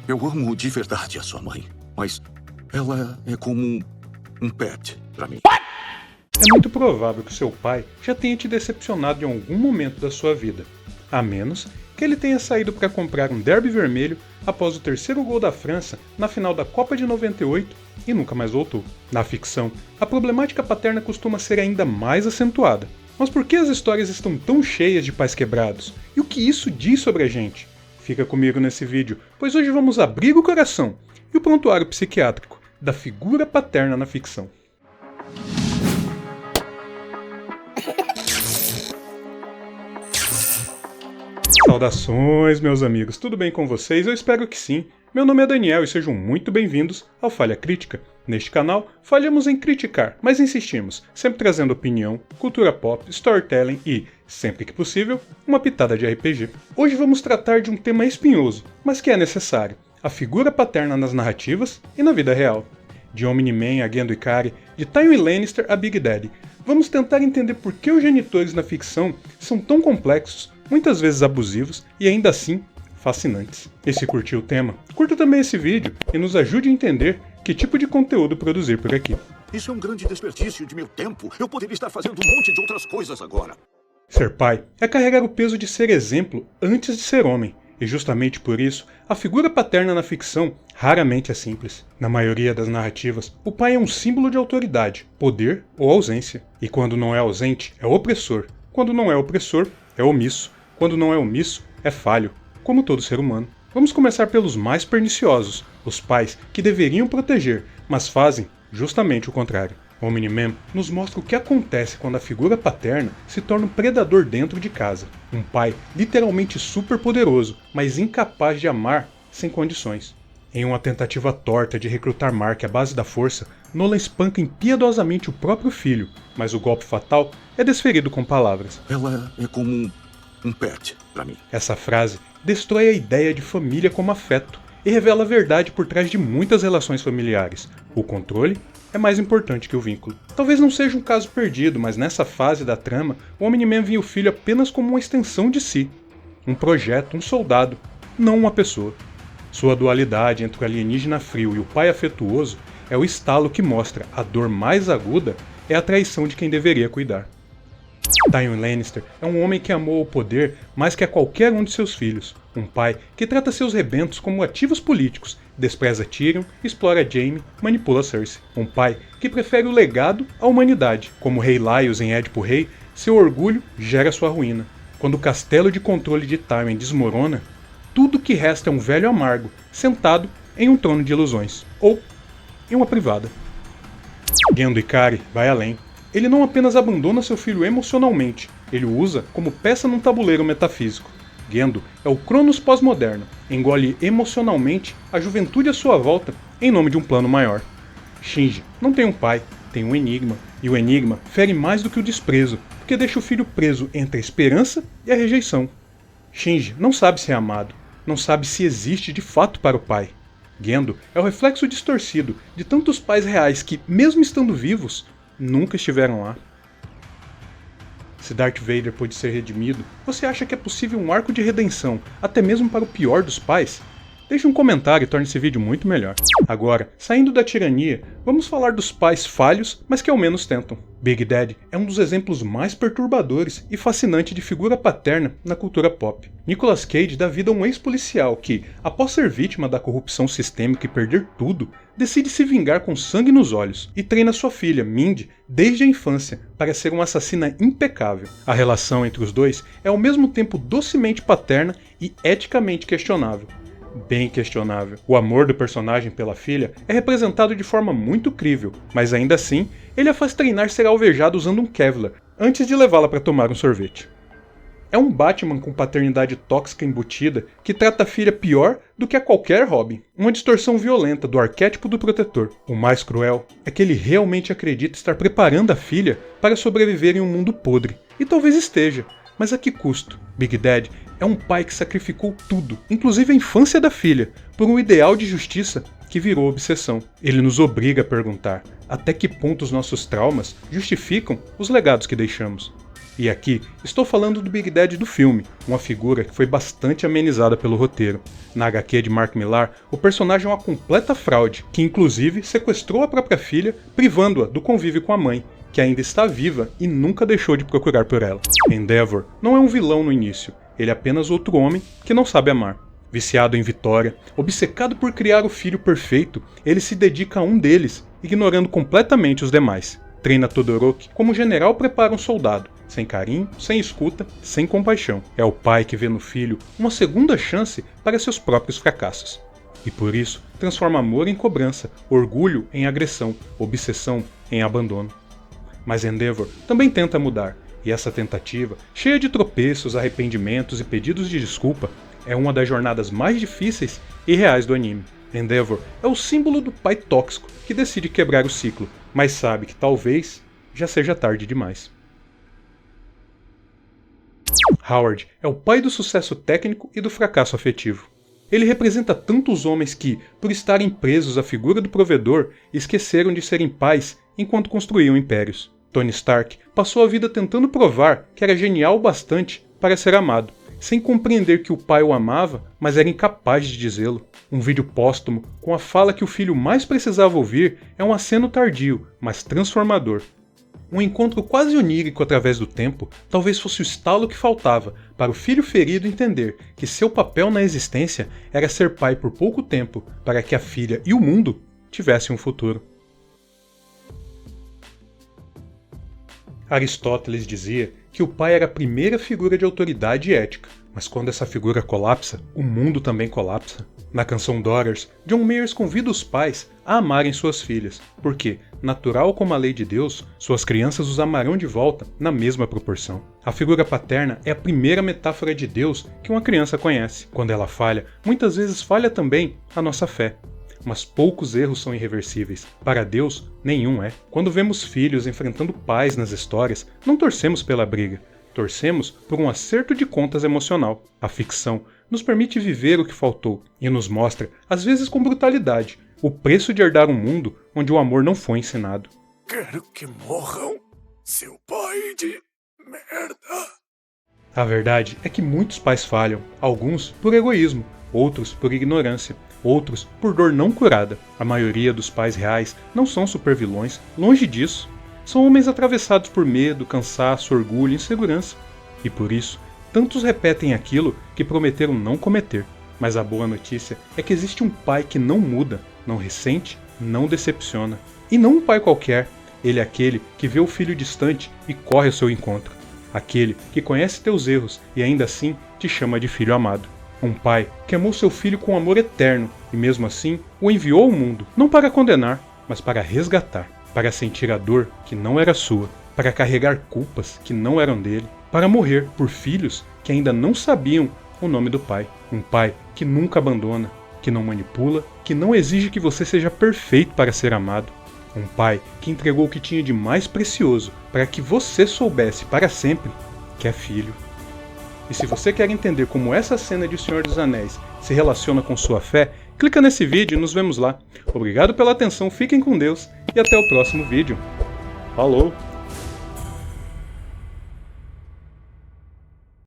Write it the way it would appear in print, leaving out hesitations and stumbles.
Eu amo de verdade a sua mãe, mas ela é como um pet pra mim. É muito provável que seu pai já tenha te decepcionado em algum momento da sua vida, a menos que ele tenha saído para comprar um derby vermelho após o terceiro gol da França na final da Copa de 98 e nunca mais voltou. Na ficção, a problemática paterna costuma ser ainda mais acentuada. Mas por que as histórias estão tão cheias de pais quebrados? E o que isso diz sobre a gente? Fica comigo nesse vídeo, pois hoje vamos abrir o coração e o prontuário psiquiátrico da figura paterna na ficção. Saudações, meus amigos, tudo bem com vocês? Eu espero que sim. Meu nome é Daniel e sejam muito bem-vindos ao Falha Crítica. Neste canal, falhamos em criticar, mas insistimos, sempre trazendo opinião, cultura pop, storytelling e, sempre que possível, uma pitada de RPG. Hoje vamos tratar de um tema espinhoso, mas que é necessário: a figura paterna nas narrativas e na vida real. De Omni-Man a Gendo Ikari, de Tywin Lannister a Big Daddy, vamos tentar entender por que os genitores na ficção são tão complexos, muitas vezes abusivos e ainda assim fascinantes. E se curtiu o tema, curta também esse vídeo e nos ajude a entender que tipo de conteúdo produzir por aqui. Isso é um grande desperdício de meu tempo. Eu poderia estar fazendo um monte de outras coisas agora. Ser pai é carregar o peso de ser exemplo antes de ser homem, e justamente por isso, a figura paterna na ficção raramente é simples. Na maioria das narrativas, o pai é um símbolo de autoridade, poder ou ausência. E quando não é ausente, é opressor. Quando não é opressor, é omisso. Quando não é omisso, é falho, como todo ser humano. Vamos começar pelos mais perniciosos, os pais que deveriam proteger, mas fazem justamente o contrário. Omni-Man nos mostra o que acontece quando a figura paterna se torna um predador dentro de casa. Um pai literalmente super poderoso, mas incapaz de amar sem condições. Em uma tentativa torta de recrutar Mark à base da força, Nolan espanca impiedosamente o próprio filho, mas o golpe fatal é desferido com palavras. Ela é como um pet pra mim. Essa frase destrói a ideia de família como afeto e revela a verdade por trás de muitas relações familiares. O controle é mais importante que o vínculo. Talvez não seja um caso perdido, mas nessa fase da trama, o Omni-Man via o filho apenas como uma extensão de si. Um projeto, um soldado, não uma pessoa. Sua dualidade entre o alienígena frio e o pai afetuoso é o estalo que mostra a dor mais aguda é a traição de quem deveria cuidar. Tywin Lannister é um homem que amou o poder mais que a qualquer um de seus filhos. Um pai que trata seus rebentos como ativos políticos, despreza Tyrion, explora Jaime, manipula Cersei. Um pai que prefere o legado à humanidade. Como Rei Laios em Édipo Rei, seu orgulho gera sua ruína. Quando o castelo de controle de Tywin desmorona, tudo que resta é um velho amargo, sentado em um trono de ilusões, ou em uma privada. Gendo Ikari vai além. Ele não apenas abandona seu filho emocionalmente, ele o usa como peça num tabuleiro metafísico. Gendo é o Cronos pós-moderno, engole emocionalmente a juventude à sua volta em nome de um plano maior. Shinji não tem um pai, tem um enigma, e o enigma fere mais do que o desprezo, porque deixa o filho preso entre a esperança e a rejeição. Shinji não sabe se é amado, não sabe se existe de fato para o pai. Gendo é o reflexo distorcido de tantos pais reais que, mesmo estando vivos, nunca estiveram lá. Se Darth Vader pôde ser redimido, você acha que é possível um arco de redenção, até mesmo para o pior dos pais? Deixe um comentário e torne esse vídeo muito melhor. Agora, saindo da tirania, vamos falar dos pais falhos, mas que ao menos tentam. Big Daddy é um dos exemplos mais perturbadores e fascinantes de figura paterna na cultura pop. Nicolas Cage dá vida a um ex-policial que, após ser vítima da corrupção sistêmica e perder tudo, decide se vingar com sangue nos olhos e treina sua filha, Mindy, desde a infância, para ser uma assassina impecável. A relação entre os dois é ao mesmo tempo docemente paterna e eticamente questionável. Bem questionável. O amor do personagem pela filha é representado de forma muito crível, mas ainda assim, ele a faz treinar ser alvejado usando um Kevlar, antes de levá-la para tomar um sorvete. É um Batman com paternidade tóxica embutida que trata a filha pior do que a qualquer Robin. Uma distorção violenta do arquétipo do protetor. O mais cruel é que ele realmente acredita estar preparando a filha para sobreviver em um mundo podre. E talvez esteja, mas a que custo? Big Daddy é um pai que sacrificou tudo, inclusive a infância da filha, por um ideal de justiça que virou obsessão. Ele nos obriga a perguntar até que ponto os nossos traumas justificam os legados que deixamos. E aqui, estou falando do Big Daddy do filme, uma figura que foi bastante amenizada pelo roteiro. Na HQ de Mark Millar, o personagem é uma completa fraude, que inclusive sequestrou a própria filha, privando-a do convívio com a mãe, que ainda está viva e nunca deixou de procurar por ela. Endeavor não é um vilão no início, ele é apenas outro homem que não sabe amar. Viciado em vitória, obcecado por criar o filho perfeito, ele se dedica a um deles, ignorando completamente os demais. Treina Todoroki como um general prepara um soldado, sem carinho, sem escuta, sem compaixão. É o pai que vê no filho uma segunda chance para seus próprios fracassos. E por isso, transforma amor em cobrança, orgulho em agressão, obsessão em abandono. Mas Endeavor também tenta mudar, e essa tentativa, cheia de tropeços, arrependimentos e pedidos de desculpa, é uma das jornadas mais difíceis e reais do anime. Endeavor é o símbolo do pai tóxico que decide quebrar o ciclo, mas sabe que talvez já seja tarde demais. Howard é o pai do sucesso técnico e do fracasso afetivo. Ele representa tantos homens que, por estarem presos à figura do provedor, esqueceram de serem pais enquanto construíam impérios. Tony Stark passou a vida tentando provar que era genial o bastante para ser amado, sem compreender que o pai o amava, mas era incapaz de dizê-lo. Um vídeo póstumo com a fala que o filho mais precisava ouvir é um aceno tardio, mas transformador. Um encontro quase onírico através do tempo talvez fosse o estalo que faltava para o filho ferido entender que seu papel na existência era ser pai por pouco tempo para que a filha e o mundo tivessem um futuro. Aristóteles dizia que o pai era a primeira figura de autoridade e ética, mas quando essa figura colapsa, o mundo também colapsa. Na canção Daughters, John Mayers convida os pais a amarem suas filhas, porque, natural como a lei de Deus, suas crianças os amarão de volta na mesma proporção. A figura paterna é a primeira metáfora de Deus que uma criança conhece. Quando ela falha, muitas vezes falha também a nossa fé. Mas poucos erros são irreversíveis. Para Deus, nenhum é. Quando vemos filhos enfrentando pais nas histórias, não torcemos pela briga. Torcemos por um acerto de contas emocional. A ficção nos permite viver o que faltou e nos mostra, às vezes com brutalidade, o preço de herdar um mundo onde o amor não foi ensinado. Quero que morram, seu pai de merda. A verdade é que muitos pais falham, alguns por egoísmo, outros por ignorância, outros por dor não curada. A maioria dos pais reais não são supervilões, longe disso. São homens atravessados por medo, cansaço, orgulho e insegurança. E por isso, tantos repetem aquilo que prometeram não cometer. Mas a boa notícia é que existe um pai que não muda, não ressente, não decepciona. E não um pai qualquer, ele é aquele que vê o filho distante e corre ao seu encontro. Aquele que conhece teus erros e ainda assim te chama de filho amado. Um pai que amou seu filho com amor eterno e mesmo assim o enviou ao mundo, não para condenar, mas para resgatar. Para sentir a dor que não era sua, para carregar culpas que não eram dele, para morrer por filhos que ainda não sabiam o nome do pai. Um pai que nunca abandona, que não manipula, que não exige que você seja perfeito para ser amado. Um pai que entregou o que tinha de mais precioso para que você soubesse para sempre que é filho. E se você quer entender como essa cena de O Senhor dos Anéis se relaciona com sua fé, clica nesse vídeo e nos vemos lá. Obrigado pela atenção, fiquem com Deus e até o próximo vídeo. Falou!